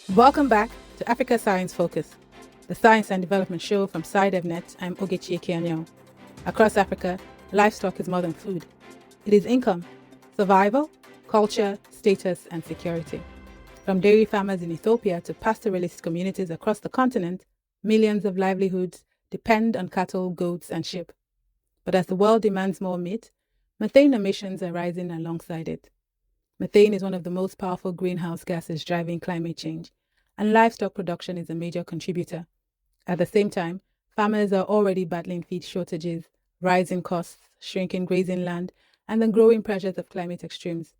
Welcome back to Africa Science Focus, the science and development show from SciDevNet. I'm Ogechi Ekeanyo. Across Africa, livestock is more than food. It is income, survival, culture, status, and security. From dairy farmers in Ethiopia to pastoralist communities across the continent, millions of livelihoods depend on cattle, goats, and sheep. But as the world demands more meat, methane emissions are rising alongside it. Methane is one of the most powerful greenhouse gases driving climate change, and livestock production is a major contributor. At the same time, farmers are already battling feed shortages, rising costs, shrinking grazing land, and the growing pressures of climate extremes.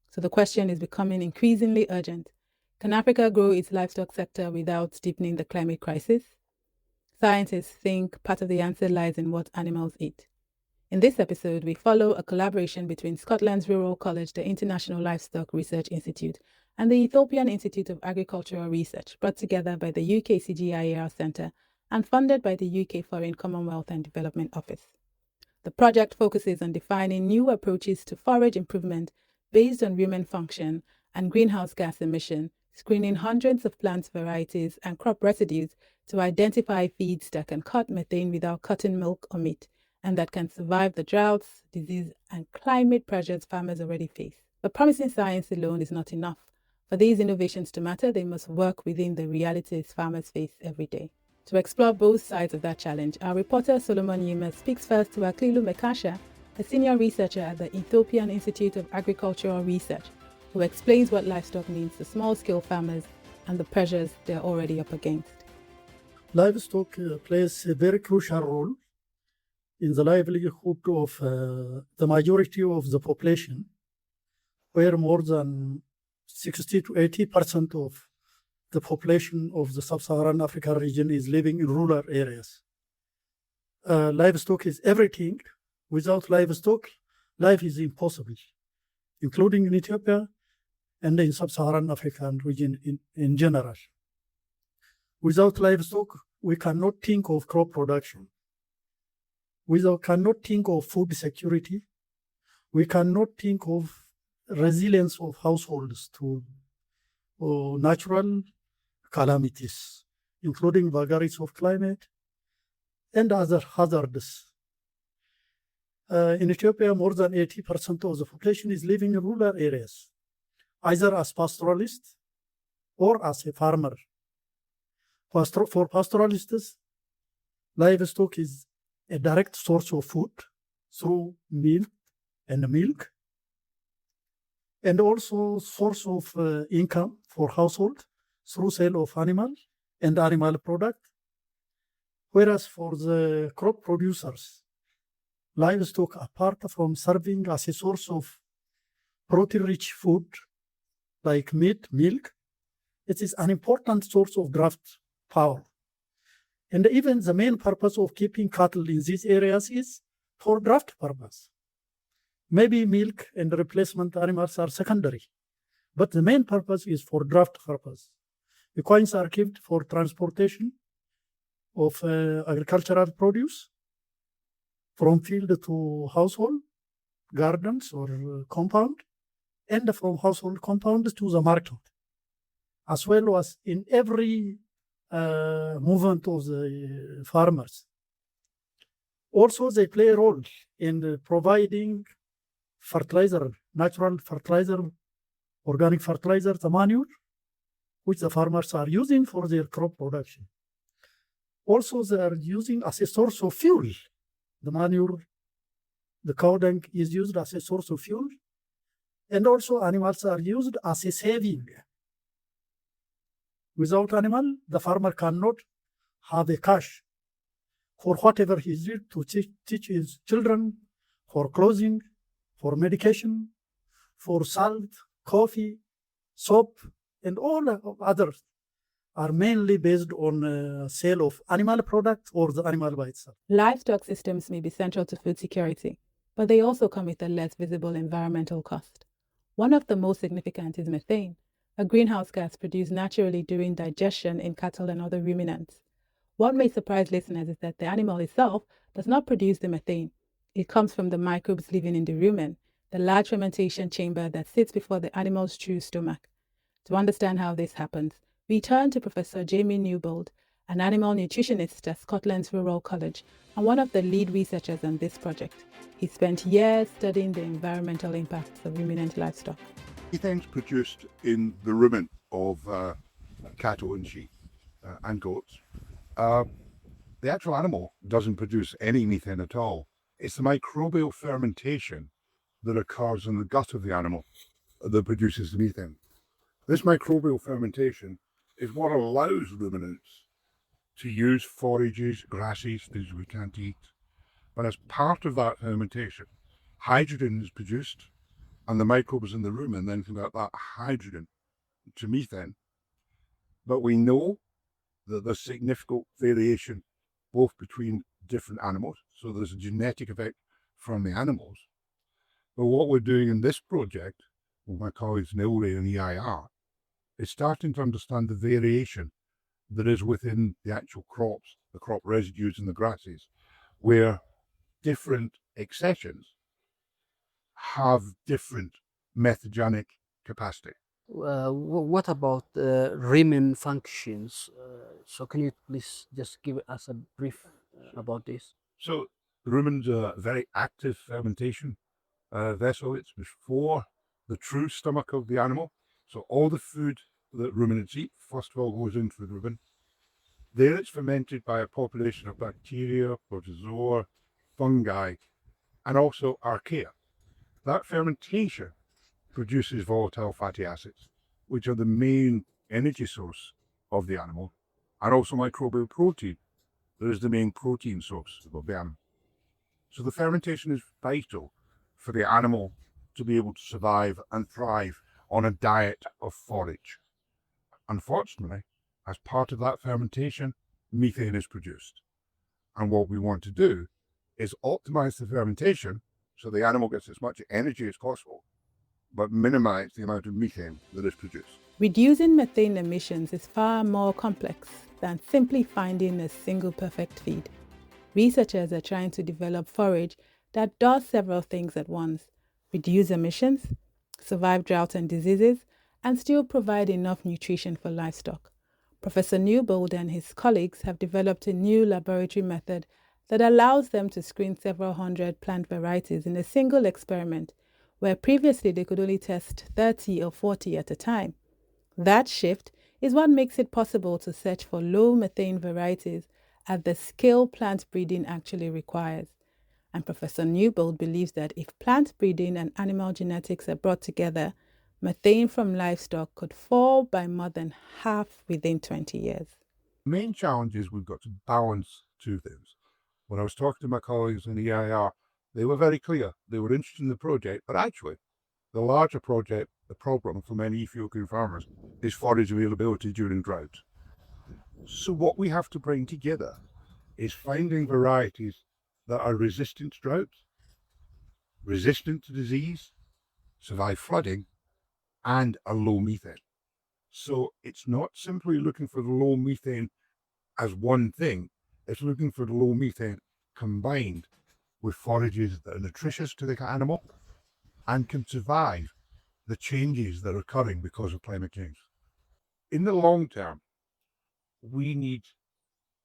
So the question is becoming increasingly urgent. Can Africa grow its livestock sector without deepening the climate crisis? Scientists think part of the answer lies in what animals eat. In this episode, we follow a collaboration between Scotland's Rural College, the International Livestock Research Institute, and the Ethiopian Institute of Agricultural Research, brought together by the UKCG EIAR Centre and funded by the UK Foreign Commonwealth and Development Office. The project focuses on defining new approaches to forage improvement based on rumen function and greenhouse gas emission, screening hundreds of plant varieties and crop residues to identify feeds that can cut methane without cutting milk or meat, and that can survive the droughts, disease, and climate pressures farmers already face. But promising science alone is not enough. For these innovations to matter, they must work within the realities farmers face every day. To explore both sides of that challenge, our reporter Solomon Yimer speaks first to Aklilu Mekasha, a senior researcher at the Ethiopian Institute of Agricultural Research, who explains what livestock means to small-scale farmers and the pressures they're already up against. Livestock plays a very crucial role in the livelihood of the majority of the population, where more than 60 to 80% of the population of the Sub-Saharan Africa region is living in rural areas. Livestock is everything. Without livestock, life is impossible, including in Ethiopia and in Sub-Saharan African region in general. Without livestock, we cannot think of crop production. We cannot think of food security. We cannot think of resilience of households to natural calamities, including vagaries of climate and other hazards. In Ethiopia, more than 80% of the population is living in rural areas, either as pastoralists or as a farmer. For pastoralists, livestock is a direct source of food through milk, and also source of income for household through sale of animal and animal product. Whereas for the crop producers, livestock, apart from serving as a source of protein-rich food like meat, milk, it is an important source of draft power. And even the main purpose of keeping cattle in these areas is for draft purpose. Maybe milk and replacement animals are secondary, but the main purpose is for draft purpose. The coins are kept for transportation of agricultural produce from field to household, gardens or compound, and from household compound to the market, as well as in every movement of the farmers. Also, they play a role in providing fertilizer, natural fertilizer, organic fertilizer, the manure, which the farmers are using for their crop production. Also, they are using as a source of fuel. The manure, the cow dung is used as a source of fuel, and also animals are used as a saving. Without animal, the farmer cannot have a cash for whatever he needs to teach his children, for clothing, for medication, for salt, coffee, soap, and all others are mainly based on sale of animal products or the animal by itself. Livestock systems may be central to food security, but they also come with a less visible environmental cost. One of the most significant is methane, a greenhouse gas produced naturally during digestion in cattle and other ruminants. What may surprise listeners is that the animal itself does not produce the methane. It comes from the microbes living in the rumen, the large fermentation chamber that sits before the animal's true stomach. To understand how this happens, We turn to Professor Jamie Newbold, an animal nutritionist at Scotland's Rural College and one of the lead researchers on this project. He spent years studying the environmental impacts of ruminant livestock. Methane is produced in the rumen of cattle and sheep and goats. The actual animal doesn't produce any methane at all. It's the microbial fermentation that occurs in the gut of the animal that produces the methane. This microbial fermentation is what allows ruminants to use forages, grasses, things we can't eat. But as part of that fermentation, hydrogen is produced, and the microbes in the rumen then convert that hydrogen to methane. But we know that there's significant variation both between different animals, so there's a genetic effect from the animals. But what we're doing in this project, with my colleagues in ILRI and EIAR, is starting to understand the variation that is within the actual crops, the crop residues and the grasses, where different accessions have different methogenic capacity. What about rumen functions? So can you please just give us a brief about this? So the rumen's a very active fermentation vessel. It's before the true stomach of the animal. So all the food that ruminants eat, first of all, goes into the rumen. There it's fermented by a population of bacteria, protozoa, fungi, and also archaea. That fermentation produces volatile fatty acids, which are the main energy source of the animal, and also microbial protein, that is the main protein source of the animal. So the fermentation is vital for the animal to be able to survive and thrive on a diet of forage. Unfortunately, as part of that fermentation, methane is produced. And what we want to do is optimize the fermentation so the animal gets as much energy as possible, but minimize the amount of methane that is produced. Reducing methane emissions is far more complex than simply finding a single perfect feed. Researchers are trying to develop forage that does several things at once: reduce emissions, survive drought and diseases, and still provide enough nutrition for livestock. Professor Newbold and his colleagues have developed a new laboratory method that allows them to screen several hundred plant varieties in a single experiment, where previously they could only test 30 or 40 at a time. That shift is what makes it possible to search for low methane varieties at the scale plant breeding actually requires. And Professor Newbold believes that if plant breeding and animal genetics are brought together, methane from livestock could fall by more than half within 20 years. The main challenge is we've got to balance two things. When I was talking to my colleagues in the EIAR, they were very clear. They were interested in the project, but actually, the larger project, the problem for many Ethiopian farmers, is forage availability during drought. So what we have to bring together is finding varieties that are resistant to drought, resistant to disease, survive flooding, and are low methane. So it's not simply looking for the low methane as one thing, it's looking for the low methane combined with forages that are nutritious to the animal and can survive the changes that are occurring because of climate change. In the long term, we need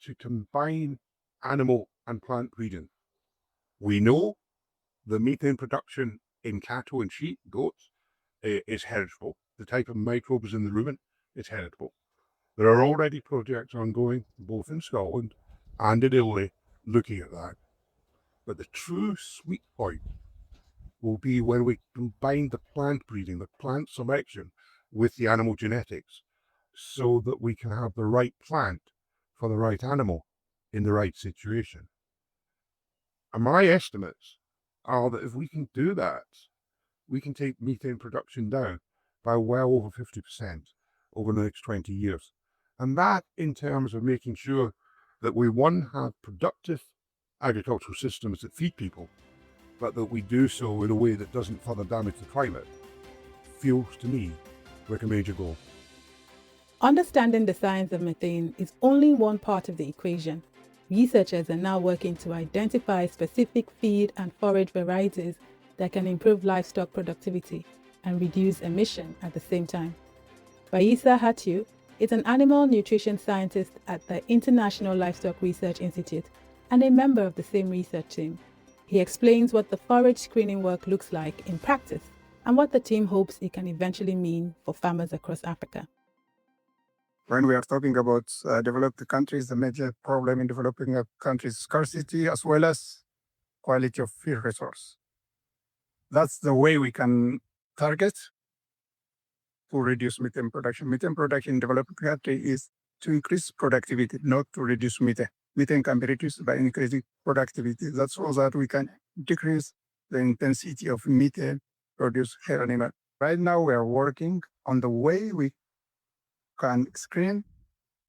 to combine animal and plant breeding. We know the methane production in cattle and sheep, goats, is heritable. The type of microbes in the rumen is heritable. There are already projects ongoing, both in Scotland and in Italy, looking at that. But the true sweet point will be when we combine the plant breeding, the plant selection, with the animal genetics, so that we can have the right plant for the right animal in the right situation. And my estimates are that if we can do that, we can take methane production down by well over 50% over the next 20 years. And that in terms of making sure that we, one, have productive agricultural systems that feed people, but that we do so in a way that doesn't further damage the climate, feels to me like a major goal. Understanding the science of methane is only one part of the equation. Researchers are now working to identify specific feed and forage varieties that can improve livestock productivity and reduce emission at the same time. Baisa Hatu, is an animal nutrition scientist at the International Livestock Research Institute and a member of the same research team. He explains what the forage screening work looks like in practice and what the team hopes it can eventually mean for farmers across Africa. When we are talking about developed countries, the major problem in developing countries is scarcity as well as quality of feed resource. That's the way we can target to reduce methane production. Methane production in developing country is to increase productivity, not to reduce methane. Methane can be reduced by increasing productivity. That's so that we can decrease the intensity of methane produced here in animal. Right now, we are working on the way we can screen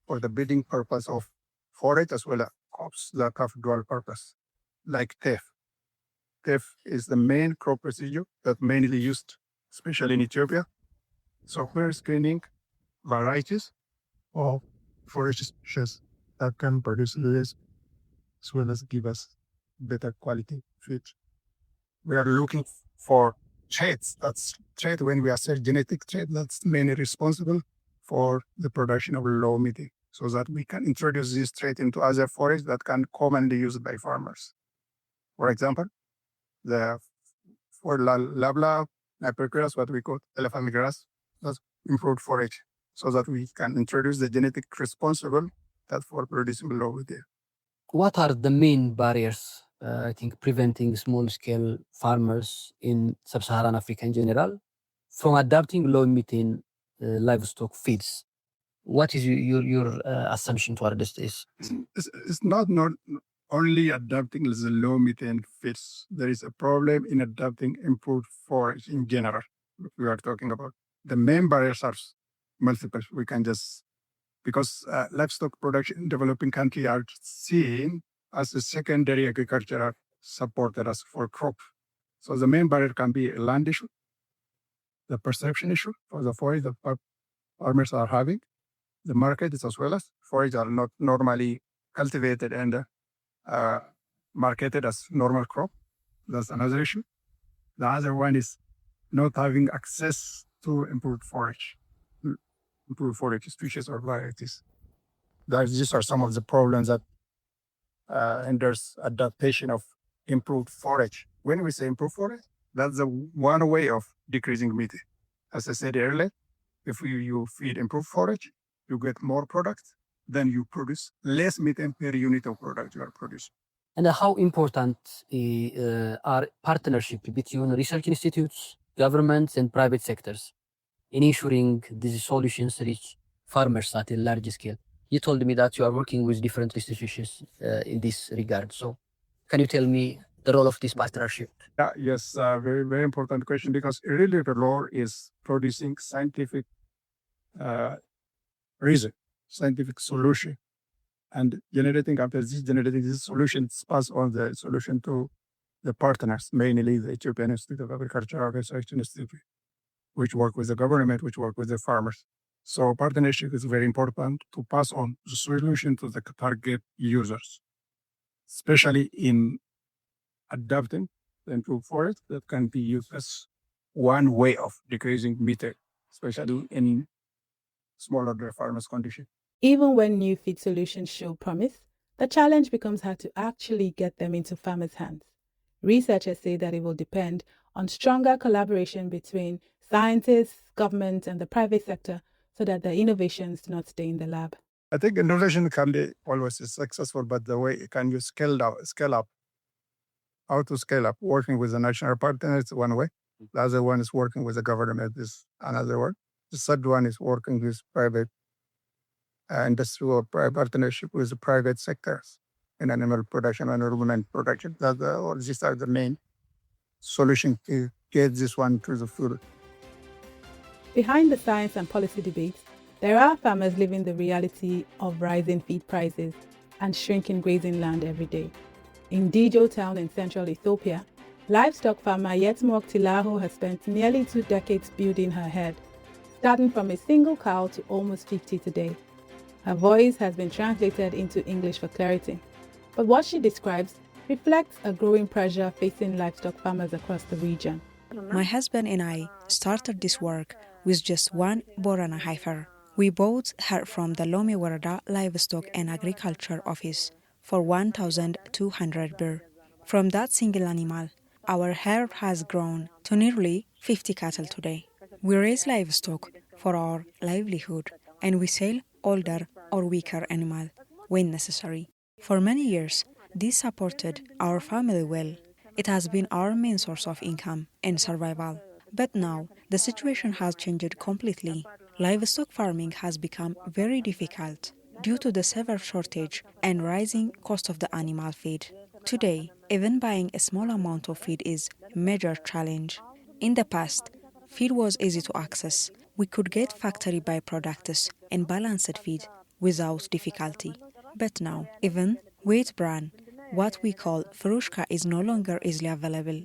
for the breeding purpose of forage as well as crops that have dual purpose, like teff. Teff is the main crop procedure that mainly used, especially in Ethiopia. So we're screening varieties of forage species that can produce less as well as give us better quality feed. We are looking for traits. That's trait when we assess genetic trait that's mainly responsible for the production of low methane, so that we can introduce this trait into other forests that can commonly used by farmers. For example, for labla, grass, what we call elephant grass, that's improved forage, so that we can introduce the genetic responsible that for producing low methane. What are the main barriers, I think, preventing small-scale farmers in Sub-Saharan Africa in general from adapting low methane livestock feeds? What is your assumption toward this? It's not only adapting the low methane feeds. There is a problem in adapting improved forage in general. We are talking about the main barriers are multiple. We can just, because livestock production in developing countries are seen as a secondary agricultural supporter as for crop. So the main barrier can be a land issue, the perception issue for the forage that farmers are having, the market is as well as forage are not normally cultivated and marketed as normal crop. That's another issue. The other one is not having access to improved forage species or varieties. These are some of the problems that hinders adaptation of improved forage. When we say improved forage, that's the one way of decreasing methane. As I said earlier, if you feed improved forage, you get more product, then you produce less methane per unit of product you are producing. And how important are partnership between research institutes, governments, and private sectors in ensuring these solutions reach farmers at a large scale? You told me that you are working with different institutions in this regard. So can you tell me the role of this partnership? Yes, very, very important question, because really the role is producing scientific reason, scientific solution, and generating this solution, pass on the solution to the partners, mainly the Ethiopian Institute of Agricultural Research Institute, which work with the government, which work with the farmers. So partnership is very important to pass on the solution to the target users, especially in adapting the improved forest that can be used as one way of decreasing methane, especially in smaller farmers' condition. Even when new feed solutions show promise, the challenge becomes how to actually get them into farmers' hands. Researchers say that it will depend on stronger collaboration between scientists, government, and the private sector so that the innovations do not stay in the lab. I think innovation can be always successful, but the way can you scale up? How to scale up? Working with the national partners is one way. The other one is working with the government is another one. The third one is working with private industry or partnership with the private sectors in animal production and ruminant production. These are the main solution to get this one to the field. Behind the science and policy debates, there are farmers living the reality of rising feed prices and shrinking grazing land every day. In Dijo town in central Ethiopia, livestock farmer Yetmok Tilaho has spent nearly 2 decades building her herd, starting from a single cow to almost 50 today. Her voice has been translated into English for clarity, but what she describes reflects a growing pressure facing livestock farmers across the region. My husband and I started this work with just one Borana heifer, We bought her from the Lome Warada Livestock and Agriculture Office for 1,200 birr. From that single animal, our herd has grown to nearly 50 cattle today. We raise livestock for our livelihood, and we sell older or weaker animal when necessary. For many years, this supported our family well. It has been our main source of income and survival. But now, the situation has changed completely. Livestock farming has become very difficult due to the severe shortage and rising cost of the animal feed. Today, even buying a small amount of feed is a major challenge. In the past, feed was easy to access. We could get factory byproducts and balanced feed without difficulty. But now, even wheat bran, what we call frushka, is no longer easily available.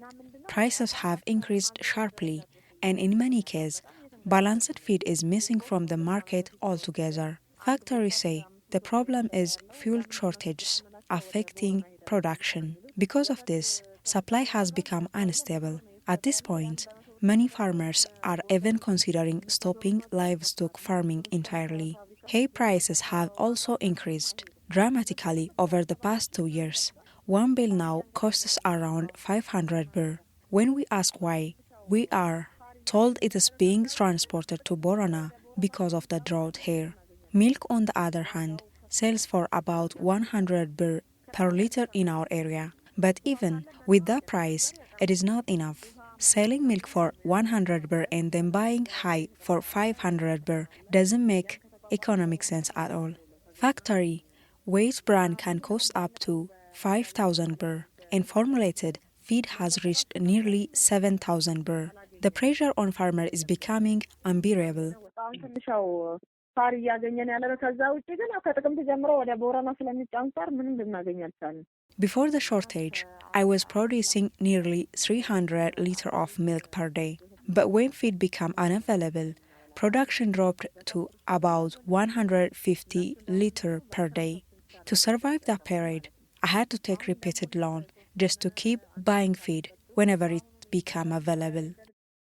Prices have increased sharply, and in many cases, balanced feed is missing from the market altogether. Factories say the problem is fuel shortages affecting production. Because of this, supply has become unstable. At this point, many farmers are even considering stopping livestock farming entirely. Hay prices have also increased dramatically over the past 2 years. One bale now costs around 500 birr. When we ask why, we are told it is being transported to Borana because of the drought here. Milk, on the other hand, sells for about 100 birr per liter in our area. But even with that price, it is not enough. Selling milk for 100 birr and then buying hay for 500 birr doesn't make economic sense at all. Factory wheat bran can cost up to 5,000 birr, and formulated feed has reached nearly 7,000 birr. The pressure on farmers is becoming unbearable. Before the shortage, I was producing nearly 300 liters of milk per day. But when feed became unavailable, production dropped to about 150 liters per day. To survive that period, I had to take repeated loan just to keep buying feed whenever it became available.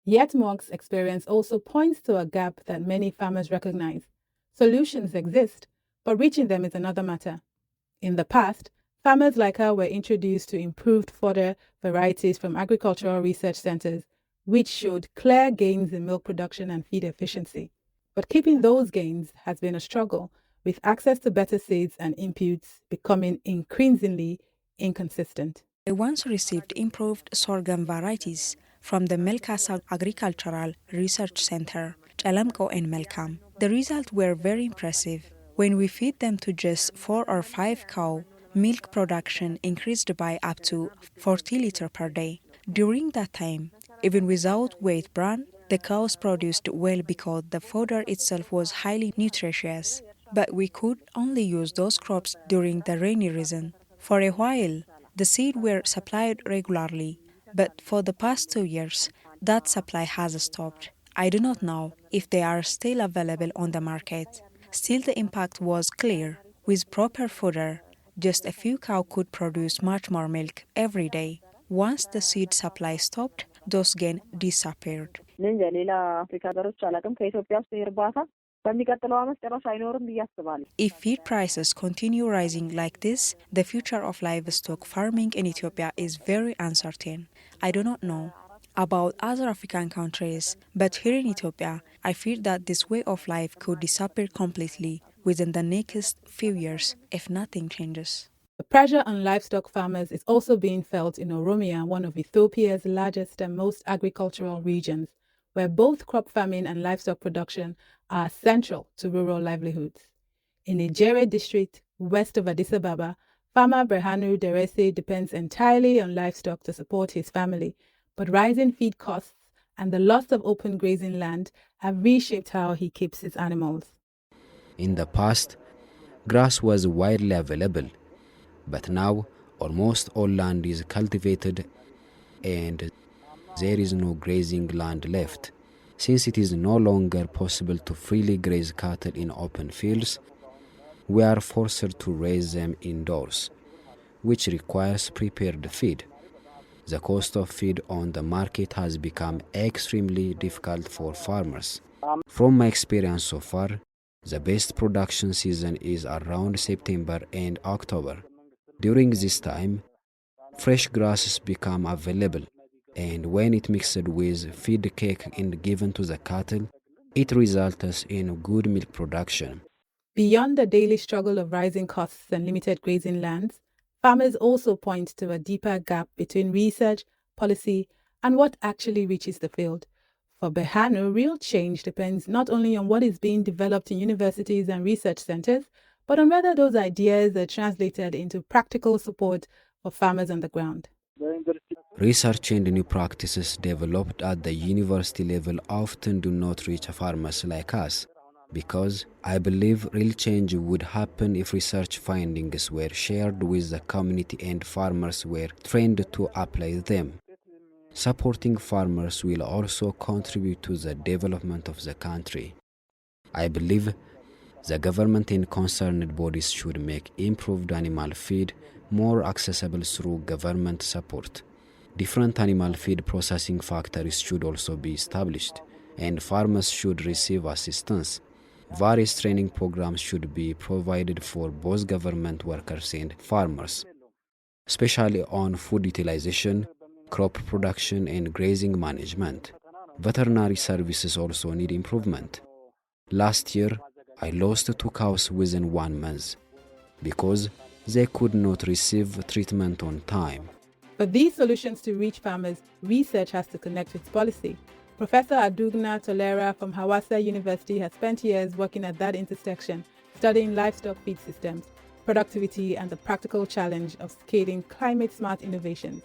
Yet Mog's experience also points to a gap that many farmers recognize. Solutions exist, but reaching them is another matter. In the past, farmers like her were introduced to improved fodder varieties from agricultural research centers, which showed clear gains in milk production and feed efficiency. But keeping those gains has been a struggle, with access to better seeds and inputs becoming increasingly inconsistent. I once received improved sorghum varieties from the Mekasha Agricultural Research Center, Chalamko and Melkam. The results were very impressive. When we feed them to just 4 or 5 cows, milk production increased by up to 40 liters per day. During that time, even without wheat bran, the cows produced well because the fodder itself was highly nutritious. But we could only use those crops during the rainy season. For a while, the seed were supplied regularly, but for the past 2 years, that supply has stopped. I do not know if they are still available on the market. Still, the impact was clear. With proper fodder, just a few cows could produce much more milk every day. Once the seed supply stopped, those gains disappeared. If feed prices continue rising like this, the future of livestock farming in Ethiopia is very uncertain. I do not know about other African countries, but here in Ethiopia, I fear that this way of life could disappear completely within the next few years if nothing changes. The pressure on livestock farmers is also being felt in Oromia, one of Ethiopia's largest and most agricultural regions, where both crop farming and livestock production are central to rural livelihoods. In Ijere district, west of Addis Ababa, farmer Berhanu Derese depends entirely on livestock to support his family, but rising feed costs and the loss of open grazing land have reshaped how he keeps his animals. In the past, grass was widely available, but now almost all land is cultivated and there is no grazing land left. Since it is no longer possible to freely graze cattle in open fields, we are forced to raise them indoors, which requires prepared feed. The cost of feed on the market has become extremely difficult for farmers. From my experience so far, The best production season is around September and October. During this time, fresh grasses become available, and when it mixed with feed cake and given to the cattle, it results in good milk production. Beyond the daily struggle of rising costs and limited grazing lands, farmers also point to a deeper gap between research, policy, and what actually reaches the field. For Behanu, real change depends not only on what is being developed in universities and research centers, but on whether those ideas are translated into practical support for farmers on the ground. Research and new practices developed at the university level often do not reach farmers like us, because I believe real change would happen if research findings were shared with the community and farmers were trained to apply them. Supporting farmers will also contribute to the development of the country. I believe the government and concerned bodies should make improved animal feed more accessible through government support. Different animal feed processing factories should also be established, and farmers should receive assistance. Various training programs should be provided for both government workers and farmers, especially on food utilization, crop production, and grazing management. Veterinary services also need improvement. Last year, I lost 2 cows within 1 month because they could not receive treatment on time. For these solutions to reach farmers, research has to connect with policy. Professor Adugna Tolera from Hawassa University has spent years working at that intersection, studying livestock feed systems, productivity, and the practical challenge of scaling climate-smart innovations.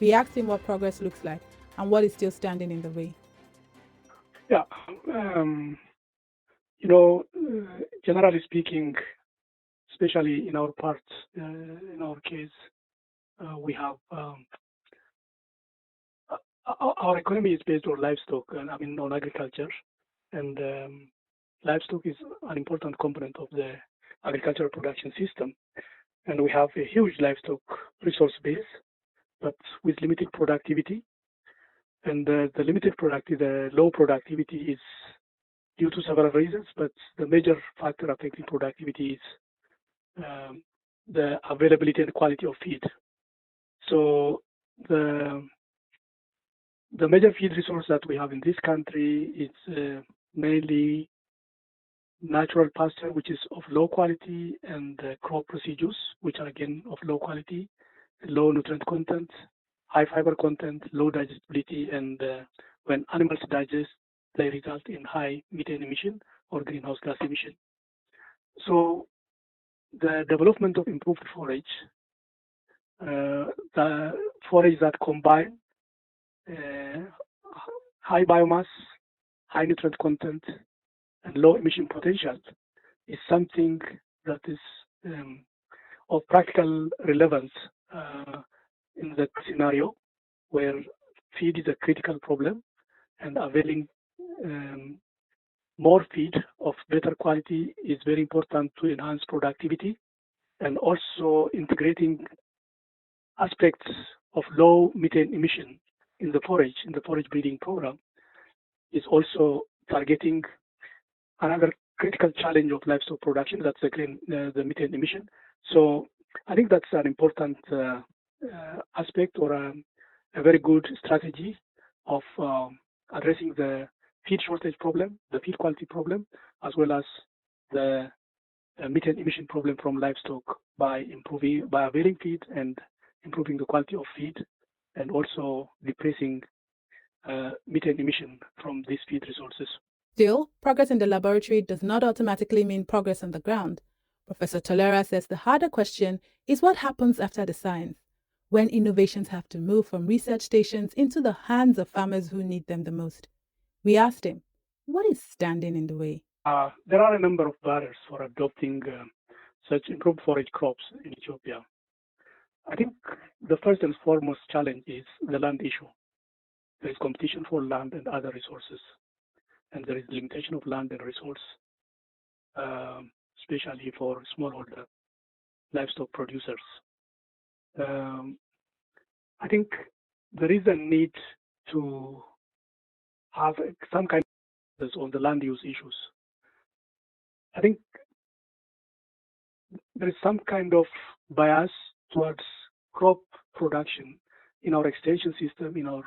We asked him what progress looks like and what is still standing in the way. Yeah, generally speaking, especially in our part, in our case, we have our economy is based on livestock, and on agriculture, and livestock is an important component of the agricultural production system, and we have a huge livestock resource base, but with limited productivity, and the low productivity is due to several reasons, but the major factor affecting productivity is the availability and quality of feed. So the major feed resource that we have in this country is mainly natural pasture, which is of low quality, and crop residues, which are again of low quality, low nutrient content, high fiber content, low digestibility, and when animals digest, they result in high methane emission or greenhouse gas emission. So the development of improved forage, the forage that combine high biomass, high nutrient content, and low emission potential is something that is of practical relevance in the scenario where feed is a critical problem, and availing more feed of better quality is very important to enhance productivity, and also integrating aspects of low methane emission in the forage breeding program is also targeting another critical challenge of livestock production, that's the methane emission. So I think that's an important aspect, or a very good strategy of addressing the feed shortage problem, the feed quality problem, as well as the methane emission problem from livestock by availing feed and improving the quality of feed, and also decreasing methane emission from these feed resources. Still, progress in the laboratory does not automatically mean progress on the ground. Professor Tolera says the harder question is what happens after the science, when innovations have to move from research stations into the hands of farmers who need them the most. We asked him, what is standing in the way? There are a number of barriers for adopting such improved forage crops in Ethiopia. I think the first and foremost challenge is the land issue. There is competition for land and other resources, and there is limitation of land and resource, especially for smallholder livestock producers. I think there is a need to have some kind of on the land use issues. I think there is some kind of bias towards crop production in our extension system, in our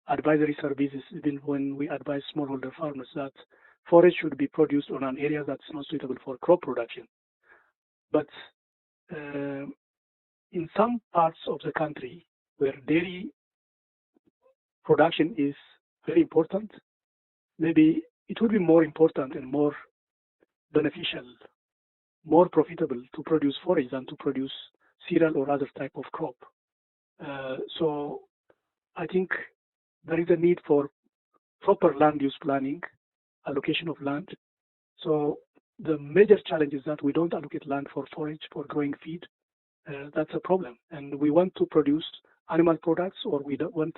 advisory services, even when we advise smallholder farmers that forage should be produced on an area that's not suitable for crop production. But in some parts of the country where dairy production is very important, maybe it would be more important and more beneficial, more profitable to produce forage than to produce cereal or other type of crop. So I think there is a need for proper land use planning, allocation of land. So the major challenge is that we don't allocate land for forage, for growing feed. That's a problem. And we want to produce animal products, or we don't want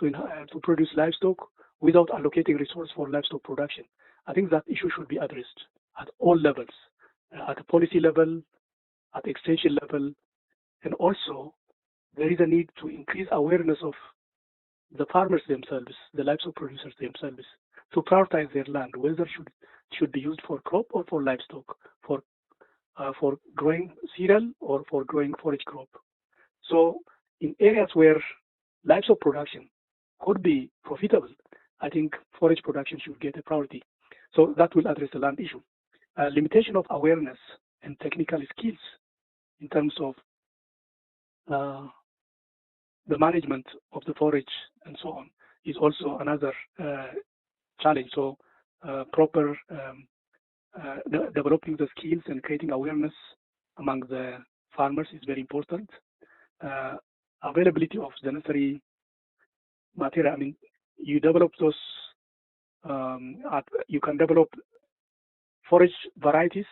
to produce livestock without allocating resource for livestock production. I think that issue should be addressed at all levels, at the policy level, at the extension level, and also there is a need to increase awareness of the farmers themselves, the livestock producers themselves, to prioritize their land, whether should be used for crop or for livestock, for growing cereal or for growing forage crop. So in areas where livestock production could be profitable, I think forage production should get a priority. So that will address the land issue. Limitation of awareness and technical skills in terms of the management of the forage and so on is also another challenge. So proper developing the skills and creating awareness among the farmers is very important. Availability of the necessary material. I mean, you develop those. You can develop forage varieties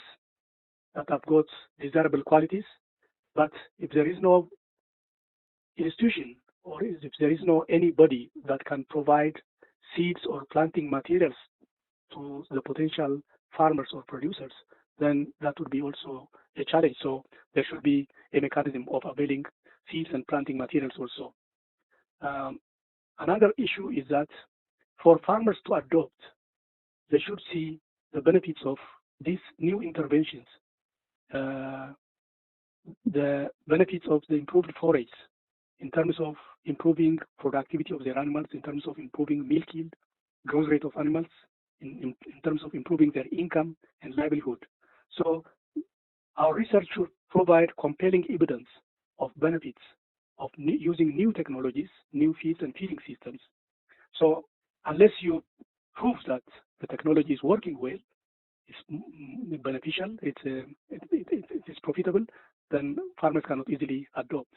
that have got desirable qualities, but if there is no institution or if there is no anybody that can provide seeds or planting materials to the potential farmers or producers, then that would be also a challenge. So there should be a mechanism of availing seeds and planting materials also. Another issue is that for farmers to adopt, they should see the benefits of these new interventions, the benefits of the improved forage in terms of improving productivity of their animals, in terms of improving milk yield, growth rate of animals, in terms of improving their income and livelihood. So our research should provide compelling evidence of benefits of using new technologies, new feeds and feeding systems. So unless you prove that the technology is working well, it's beneficial, it's profitable, then farmers cannot easily adopt.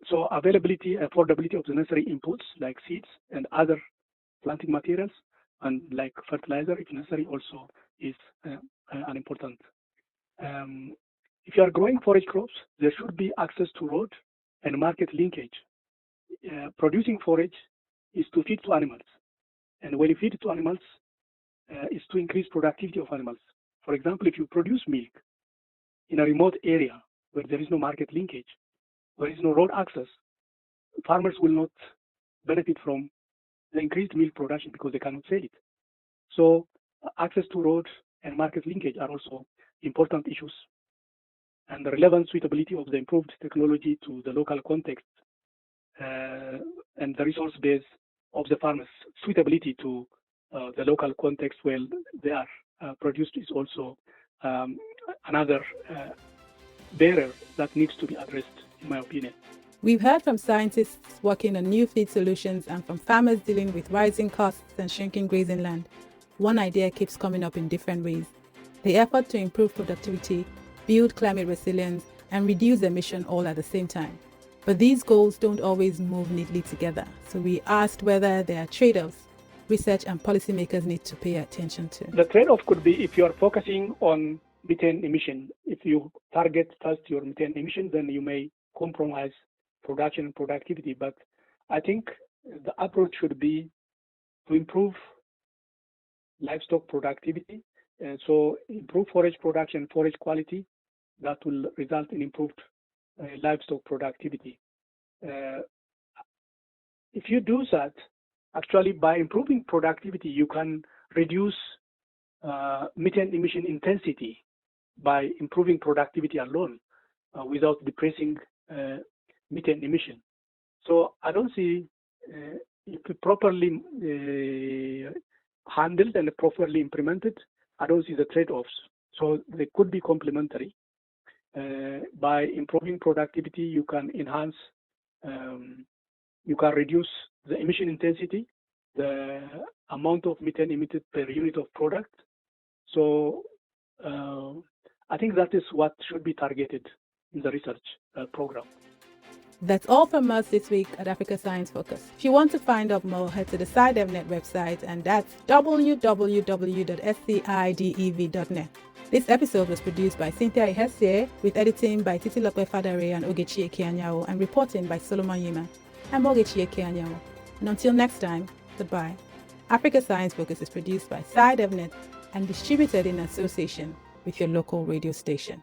So availability, affordability of the necessary inputs like seeds and other planting materials and like fertilizer, if necessary, also is an important. If you are growing forage crops, there should be access to road and market linkage. Producing forage is to feed to animals, and when you feed to animals, is to increase productivity of animals. For example, if you produce milk in a remote area where there is no market linkage, there is no road access, farmers will not benefit from the increased milk production because they cannot sell it. So access to roads and market linkage are also important issues. And the relevant suitability of the improved technology to the local context and the resource base of the farmers' suitability to the local context where they are produced is also another barrier that needs to be addressed, in my opinion. We've heard from scientists working on new feed solutions and from farmers dealing with rising costs and shrinking grazing land. One idea keeps coming up in different ways: the effort to improve productivity, build climate resilience, and reduce emission all at the same time. But these goals don't always move neatly together, so we asked whether there are trade-offs research and policymakers need to pay attention to. The trade-off could be if you are focusing on methane emission. If you target first your methane emission, then you may compromise production and productivity. But I think the approach should be to improve livestock productivity, so improve forage production, forage quality. That will result in improved livestock productivity. If you do that, actually by improving productivity, you can reduce methane emission intensity by improving productivity alone without depressing methane emission. So I don't see if properly handled and properly implemented, I don't see the trade-offs. So they could be complementary. By improving productivity, you can enhance, you can reduce the emission intensity, the amount of methane emitted per unit of product. So I think that is what should be targeted in the research program. That's all from us this week at Africa Science Focus. If you want to find out more, head to the SciDevNet website, and that's www.scidev.net. This episode was produced by Cynthia Ihessie, with editing by Titilope Fadare and Ogechi Ekeanyao, and reporting by Solomon Yimer. I'm Ogechi Ekeanyao. And until next time, goodbye. Africa Science Focus is produced by SciDevNet and distributed in association with your local radio station.